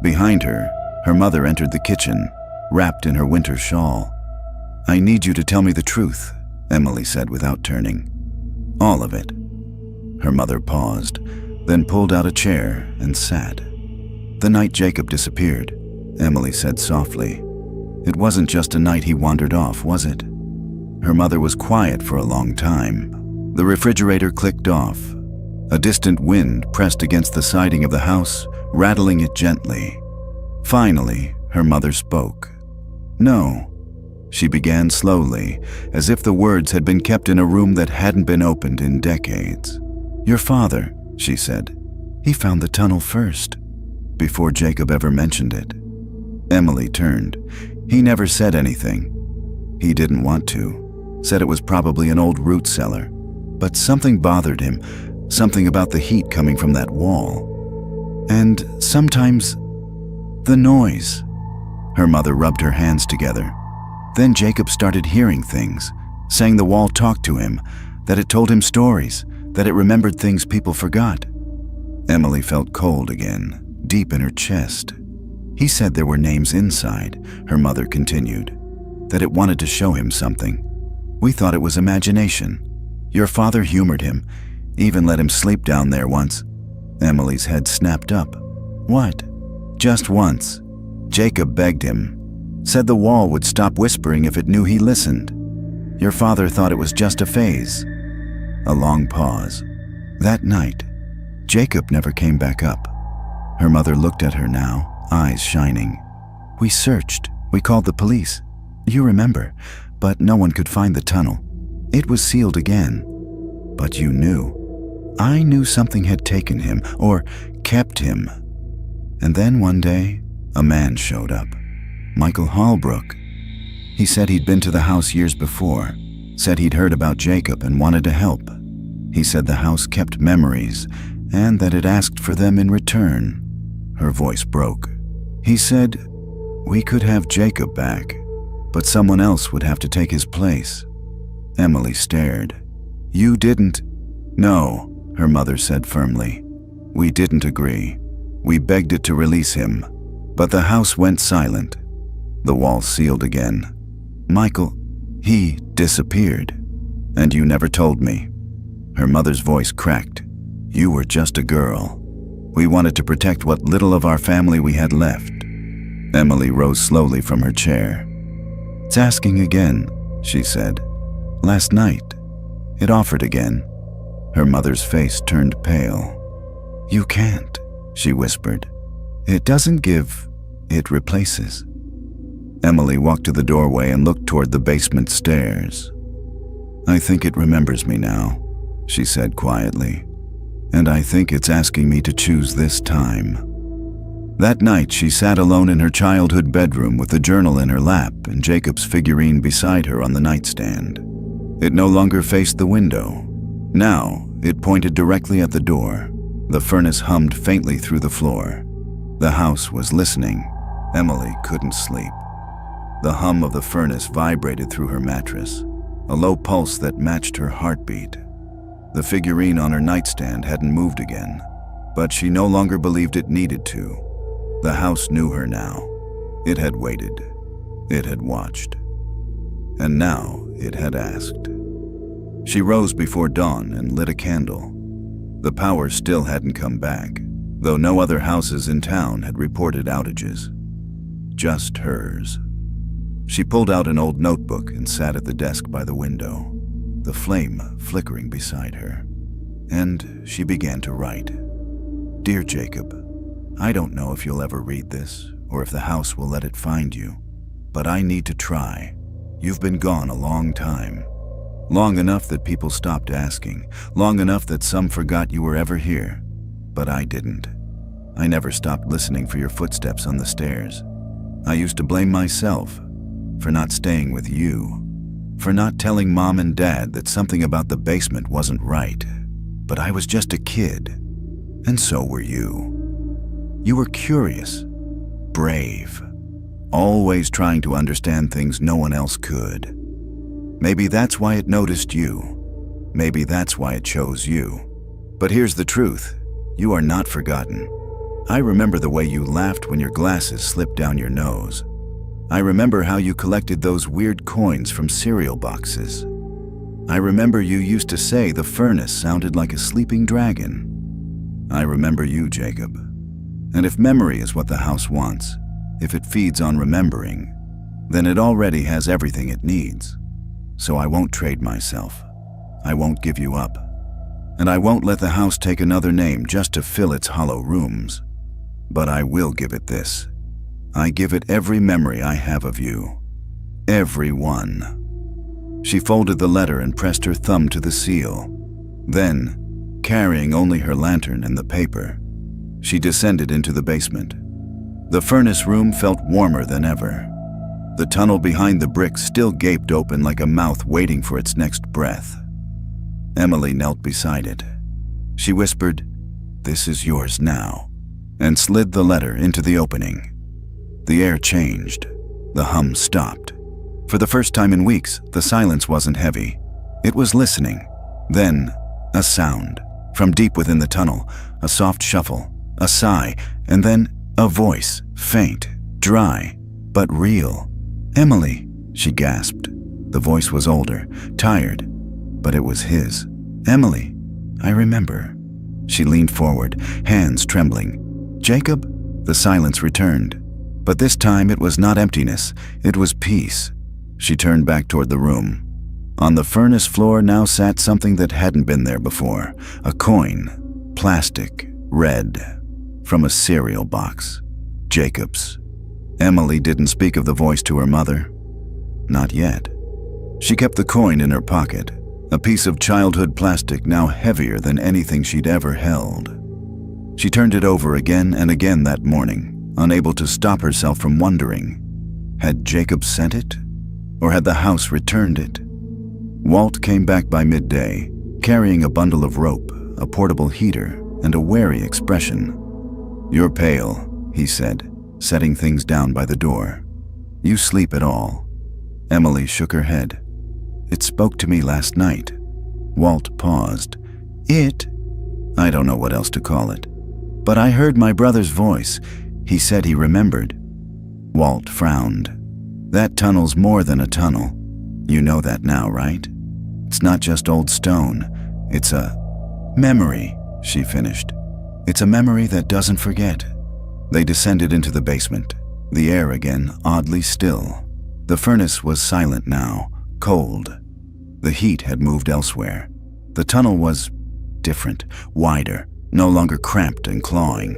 [SPEAKER 1] Behind her, her mother entered the kitchen, wrapped in her winter shawl. "I need you to tell me the truth," Emily said without turning. "All of it." Her mother paused, then pulled out a chair and sat. "The night Jacob disappeared," Emily said softly. "It wasn't just a night he wandered off, was it?" Her mother was quiet for a long time. The refrigerator clicked off. A distant wind pressed against the siding of the house, rattling it gently. Finally, her mother spoke. "No," she began slowly, as if the words had been kept in a room that hadn't been opened in decades. "Your father," she said. "He found the tunnel first, before Jacob ever mentioned it." Emily turned. "He never said anything. He didn't want to. Said it was probably an old root cellar. But something bothered him, something about the heat coming from that wall. And sometimes, the noise." Her mother rubbed her hands together. "Then Jacob started hearing things, saying the wall talked to him, that it told him stories, that it remembered things people forgot." Emily felt cold again, deep in her chest. "He said there were names inside," her mother continued, "that it wanted to show him something. We thought it was imagination. Your father humored him, even let him sleep down there once." Emily's head snapped up. "What?" "Just once. Jacob begged him. Said the wall would stop whispering if it knew he listened. Your father thought it was just a phase." A long pause. "That night, Jacob never came back up." Her mother looked at her now, eyes shining. "We searched. We called the police. You remember, but no one could find the tunnel. It was sealed again. But you knew. I knew something had taken him, or kept him. And then one day, a man showed up. Michael Hallbrook. He said he'd been to the house years before, said he'd heard about Jacob and wanted to help. He said the house kept memories, and that it asked for them in return." Her voice broke. "He said we could have Jacob back, but someone else would have to take his place." Emily stared. "You didn't?" "No," her mother said firmly. "We didn't agree. We begged it to release him, but the house went silent. The wall sealed again. Michael, he disappeared, and you never told me." Her mother's voice cracked. "You were just a girl. We wanted to protect what little of our family we had left." Emily rose slowly from her chair. "It's asking again," she said. "Last night, it offered again." Her mother's face turned pale. "You can't," she whispered. "It doesn't give, it replaces." Emily walked to the doorway and looked toward the basement stairs. "I think it remembers me now," she said quietly. "And I think it's asking me to choose this time." That night, she sat alone in her childhood bedroom with the journal in her lap and Jacob's figurine beside her on the nightstand. It no longer faced the window. Now, it pointed directly at the door. The furnace hummed faintly through the floor. The house was listening. Emily couldn't sleep. The hum of the furnace vibrated through her mattress, a low pulse that matched her heartbeat. The figurine on her nightstand hadn't moved again, but she no longer believed it needed to. The house knew her now. It had waited. It had watched. And now it had asked. She rose before dawn and lit a candle. The power still hadn't come back, though no other houses in town had reported outages. Just hers. She pulled out an old notebook and sat at the desk by the window, the flame flickering beside her. And she began to write. Dear Jacob, I don't know if you'll ever read this or if the house will let it find you, but I need to try. You've been gone a long time. Long enough that people stopped asking, long enough that some forgot you were ever here. But I didn't. I never stopped listening for your footsteps on the stairs. I used to blame myself for not staying with you, for not telling Mom and Dad that something about the basement wasn't right. But I was just a kid, and so were you. You were curious, brave, always trying to understand things no one else could. Maybe that's why it noticed you. Maybe that's why it chose you. But here's the truth. You are not forgotten. I remember the way you laughed when your glasses slipped down your nose. I remember how you collected those weird coins from cereal boxes. I remember you used to say the furnace sounded like a sleeping dragon. I remember you, Jacob. And if memory is what the house wants, if it feeds on remembering, then it already has everything it needs. So I won't trade myself. I won't give you up. And I won't let the house take another name just to fill its hollow rooms. But I will give it this. I give it every memory I have of you. Every one. She folded the letter and pressed her thumb to the seal. Then, carrying only her lantern and the paper, she descended into the basement. The furnace room felt warmer than ever. The tunnel behind the bricks still gaped open like a mouth waiting for its next breath. Emily knelt beside it. She whispered, "This is yours now," and slid the letter into the opening. The air changed. The hum stopped. For the first time in weeks, the silence wasn't heavy. It was listening. Then, a sound. From deep within the tunnel, a soft shuffle, a sigh, and then a voice, faint, dry, but real. "Emily," she gasped. The voice was older, tired, but it was his. "Emily, I remember." She leaned forward, hands trembling. "Jacob?" The silence returned. But this time it was not emptiness, it was peace. She turned back toward the room. On the furnace floor now sat something that hadn't been there before. A coin, plastic, red, from a cereal box. Jacob's. Emily didn't speak of the voice to her mother. Not yet. She kept the coin in her pocket, a piece of childhood plastic now heavier than anything she'd ever held. She turned it over again and again that morning, unable to stop herself from wondering. Had Jacob sent it? Or had the house returned it? Walt came back by midday, carrying a bundle of rope, a portable heater, and a wary expression. "You're pale," he said, setting things down by the door. "You sleep at all?" Emily shook her head. "It spoke to me last night." Walt paused. "It? I don't know what else to call it. But I heard my brother's voice. He said he remembered." Walt frowned. "That tunnel's more than a tunnel. You know that now, right? It's not just old stone. It's a memory," she finished. "It's a memory that doesn't forget." They descended into the basement, the air again oddly still. The furnace was silent now, cold. The heat had moved elsewhere. The tunnel was different, wider, no longer cramped and clawing.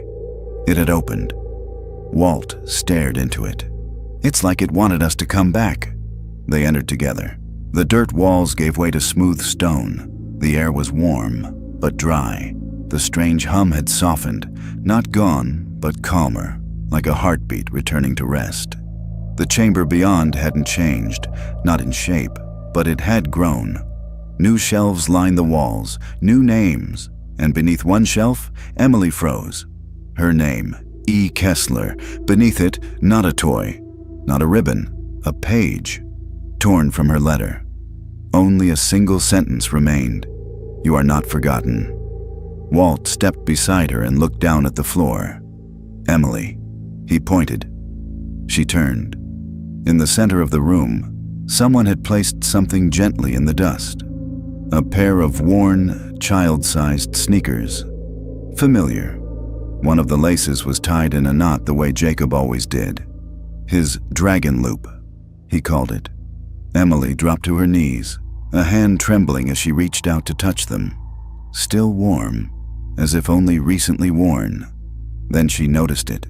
[SPEAKER 1] It had opened. Walt stared into it. "It's like it wanted us to come back." They entered together. The dirt walls gave way to smooth stone. The air was warm, but dry. The strange hum had softened, not gone, but calmer, like a heartbeat returning to rest. The chamber beyond hadn't changed, not in shape, but it had grown. New shelves lined the walls, new names, and beneath one shelf, Emily froze. Her name, E. Kessler. Beneath it, not a toy, not a ribbon, a page, torn from her letter. Only a single sentence remained. "You are not forgotten." Walt stepped beside her and looked down at the floor. "Emily." He pointed. She turned. In the center of the room, someone had placed something gently in the dust. A pair of worn, child-sized sneakers. Familiar. One of the laces was tied in a knot the way Jacob always did. His dragon loop, he called it. Emily dropped to her knees, a hand trembling as she reached out to touch them. Still warm, as if only recently worn. Then she noticed it.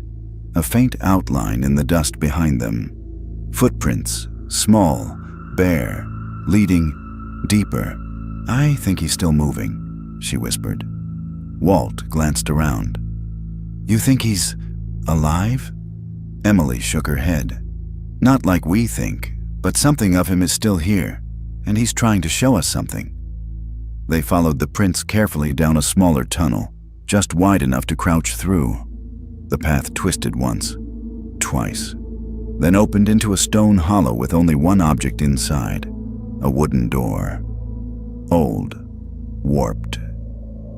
[SPEAKER 1] A faint outline in the dust behind them. Footprints, small, bare, leading deeper. "I think he's still moving," she whispered. Walt glanced around. "You think he's alive?" Emily shook her head. "Not like we think, but something of him is still here, and he's trying to show us something." They followed the prints carefully down a smaller tunnel, just wide enough to crouch through. The path twisted once, twice, then opened into a stone hollow with only one object inside, a wooden door. Old, warped.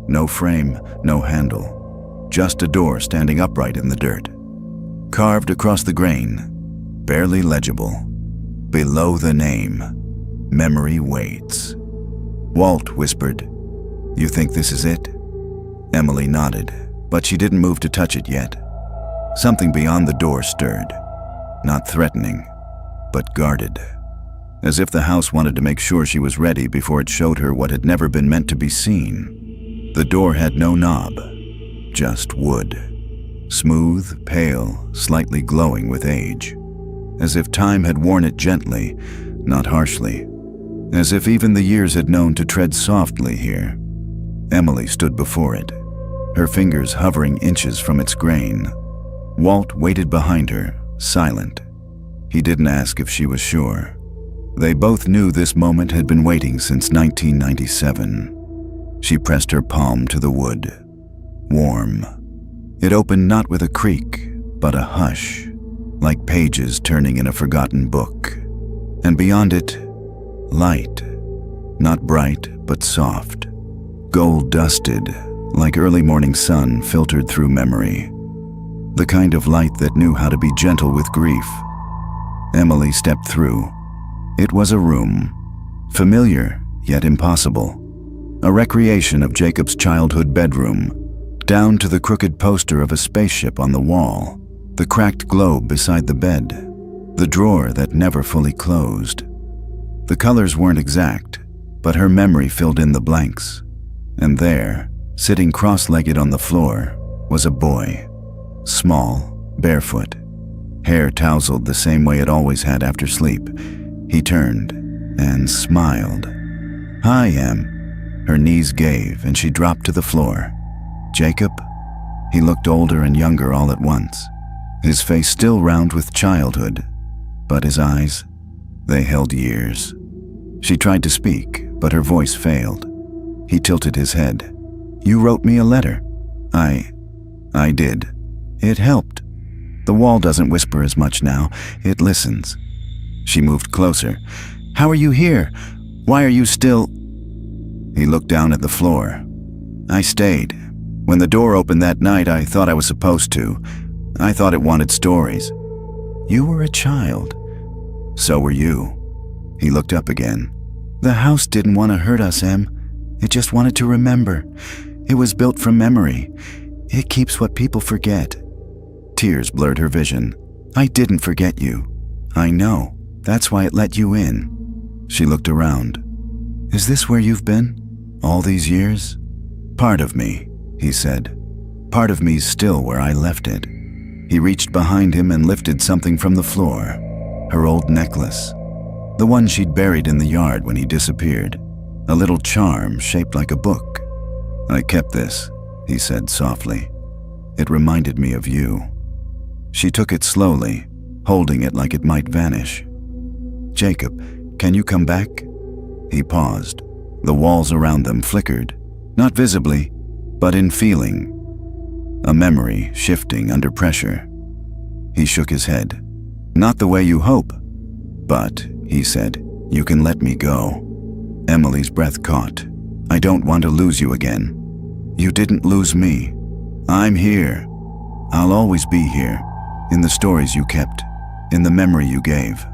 [SPEAKER 1] No frame, no handle, just a door standing upright in the dirt. Carved across the grain, barely legible. Below the name, "Memory Waits." Walt whispered, "You think this is it?" Emily nodded, but she didn't move to touch it yet. Something beyond the door stirred, not threatening, but guarded. As if the house wanted to make sure she was ready before it showed her what had never been meant to be seen. The door had no knob, just wood. Smooth, pale, slightly glowing with age. As if time had worn it gently, not harshly. As if even the years had known to tread softly here. Emily stood before it, her fingers hovering inches from its grain. Walt waited behind her, silent. He didn't ask if she was sure. They both knew this moment had been waiting since 1997. She pressed her palm to the wood. Warm. It opened not with a creak, but a hush, like pages turning in a forgotten book. And beyond it, light. Not bright, but soft. Gold-dusted, like early morning sun filtered through memory. The kind of light that knew how to be gentle with grief. Emily stepped through. It was a room, familiar yet impossible. A recreation of Jacob's childhood bedroom, down to the crooked poster of a spaceship on the wall, the cracked globe beside the bed, the drawer that never fully closed. The colors weren't exact, but her memory filled in the blanks. And there, sitting cross-legged on the floor, was a boy. Small, barefoot, hair tousled the same way it always had after sleep. He turned and smiled. "Hi, Em." Her knees gave and she dropped to the floor. "Jacob?" He looked older and younger all at once, his face still round with childhood, but his eyes, they held years. She tried to speak, but her voice failed. He tilted his head. "You wrote me a letter." I did. It helped. The wall doesn't whisper as much now, it listens." She moved closer. "How are you here? Why are you still—" He looked down at the floor. "I stayed. When the door opened that night, I thought I was supposed to. I thought it wanted stories." "You were a child." "So were you." He looked up again. "The house didn't want to hurt us, Em. It just wanted to remember. It was built from memory. It keeps what people forget." Tears blurred her vision. "I didn't forget you. I know. That's why it let you in." She looked around. "Is this where you've been? All these years?" "Part of me," he said. "Part of me's still where I left it." He reached behind him and lifted something from the floor. Her old necklace. The one she'd buried in the yard when he disappeared. A little charm shaped like a book. "I kept this," he said softly. "It reminded me of you." She took it slowly, holding it like it might vanish. "Jacob, can you come back?" He paused. The walls around them flickered. Not visibly, but in feeling, a memory shifting under pressure. He shook his head. "Not the way you hope. But," he said, "you can let me go." Emily's breath caught. "I don't want to lose you again." "You didn't lose me. I'm here. I'll always be here, in the stories you kept, in the memory you gave."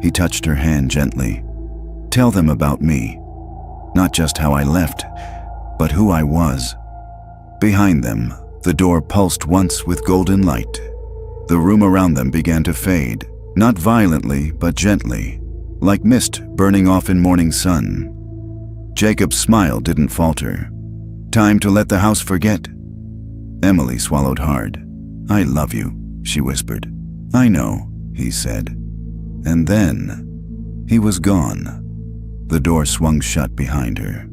[SPEAKER 1] He touched her hand gently. "Tell them about me. Not just how I left, but who I was." Behind them, the door pulsed once with golden light. The room around them began to fade, not violently, but gently, like mist burning off in morning sun. Jacob's smile didn't falter. "Time to let the house forget." Emily swallowed hard. "I love you," she whispered. "I know," he said. And then, he was gone. The door swung shut behind her.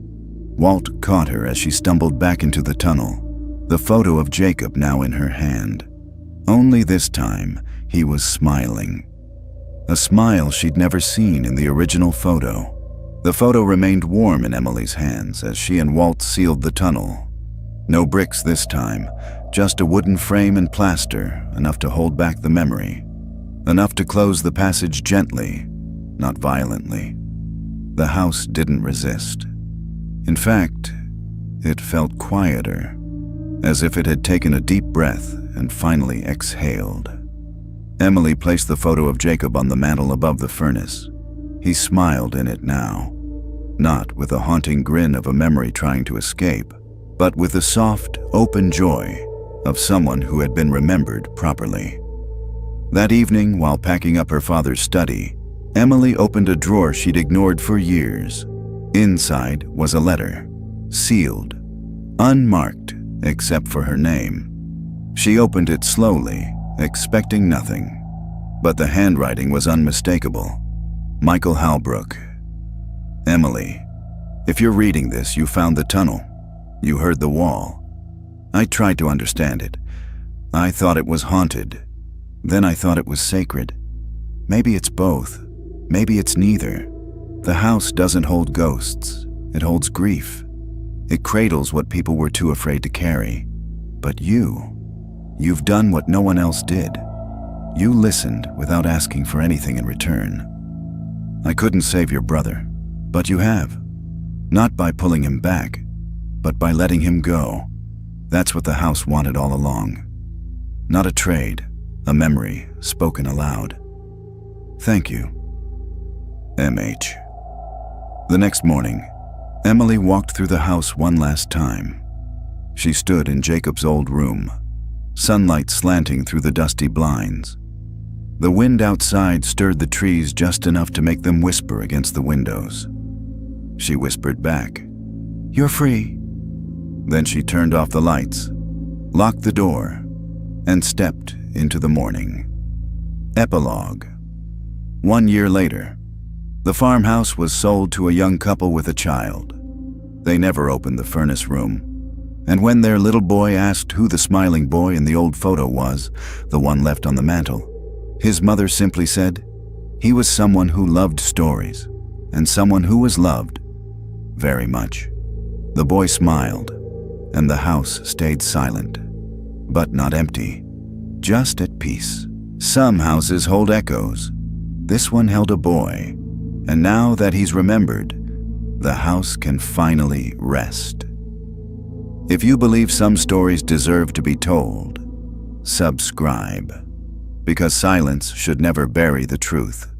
[SPEAKER 1] Walt caught her as she stumbled back into the tunnel, the photo of Jacob now in her hand. Only this time, he was smiling. A smile she'd never seen in the original photo. The photo remained warm in Emily's hands as she and Walt sealed the tunnel. No bricks this time, just a wooden frame and plaster, enough to hold back the memory. Enough to close the passage gently, not violently. The house didn't resist. In fact, it felt quieter, as if it had taken a deep breath and finally exhaled. Emily placed the photo of Jacob on the mantel above the furnace. He smiled in it now, not with a haunting grin of a memory trying to escape, but with the soft, open joy of someone who had been remembered properly. That evening, while packing up her father's study, Emily opened a drawer she'd ignored for years. Inside was a letter, sealed, unmarked except for her name. She opened it slowly, expecting nothing, but the handwriting was unmistakable. Michael Halbrook. "Emily, if you're reading this, you found the tunnel. You heard the wall. I tried to understand it. I thought it was haunted. Then I thought it was sacred. Maybe it's both. Maybe it's neither. The house doesn't hold ghosts. It holds grief. It cradles what people were too afraid to carry. But you've done what no one else did. You listened without asking for anything in return. I couldn't save your brother, but you have. Not by pulling him back, but by letting him go. That's what the house wanted all along. Not a trade, a memory spoken aloud. Thank you, M.H." The next morning, Emily walked through the house one last time. She stood in Jacob's old room, sunlight slanting through the dusty blinds. The wind outside stirred the trees just enough to make them whisper against the windows. She whispered back, "You're free." Then she turned off the lights, locked the door, and stepped into the morning. Epilogue. 1 year later, the farmhouse was sold to a young couple with a child. They never opened the furnace room, and when their little boy asked who the smiling boy in the old photo was, the one left on the mantel, his mother simply said, he was someone who loved stories, and someone who was loved very much. The boy smiled, and the house stayed silent, but not empty, just at peace. Some houses hold echoes. This one held a boy, and now that he's remembered, the house can finally rest. If you believe some stories deserve to be told, subscribe, because silence should never bury the truth.